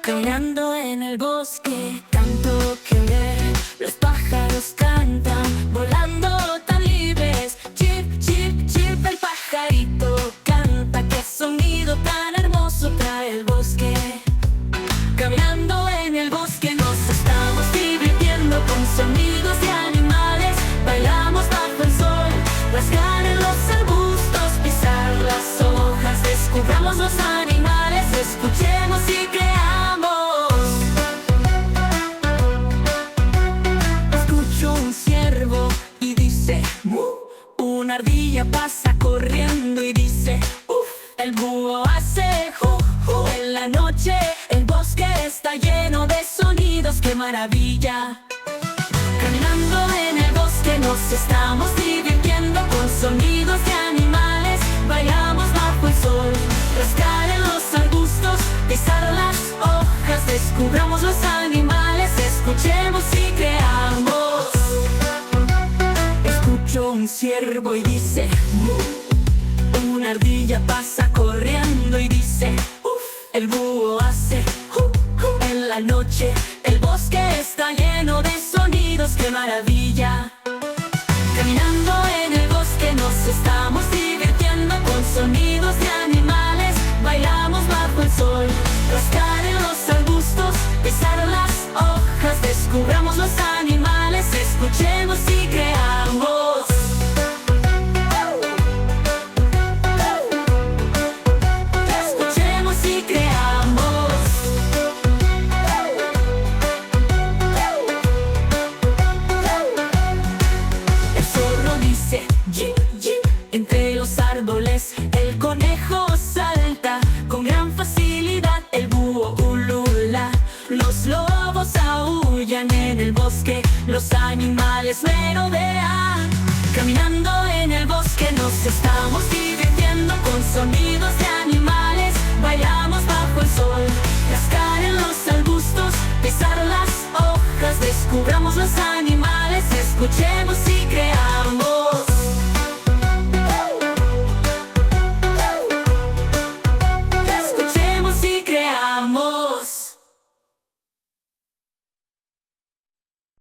Caminando en el bosque, tanto que ver. Los pájaros cantan, volando tan libres. Chip, chip, chip, el pajarito canta. Qué sonido tan hermoso trae el bosque. Caminando en el bosque nos estamos divirtiendo con sonidos de animales. Bailamos bajo el sol, rascar en los arbustos, pisar las hojas. Descubramos los animales, escuchemos y creamos. Escucho un ciervo y dice mu. Una ardilla pasa corriendo y dice uf. El búho hace ju, ju. En la noche el bosque está lleno de sonidos, qué maravilla. Caminando en el bosque nos estamos divirtiendo con sonidos de animales. Bailamos bajo el sol, rascar en los arbustos, pisar las hojas. Descubramos los animales, escuchemos y creamos. Escucho un ciervo y dice mu. Una ardilla pasa corriendo y dice uf. El búho hace ju, ju. En la noche el bosque está lleno de sonidos, qué maravilla. Caminando en el bosque nos estamos divirtiendo con sonidos de animales. Bailamos bajo el sol, rascar en los arbustos, pisar las hojas. Descubramos los animales, escuchemos y creamos. Escuchemos y creamos. El zorro dice yip, yip. Entre los árboles el conejo salta con gran facilidad. El búho ulula. Los lobos aúllan en el bosque. Los animales merodean. Caminando en el bosque nos estamos divirtiendo con sonidos de animales. Bailamos bajo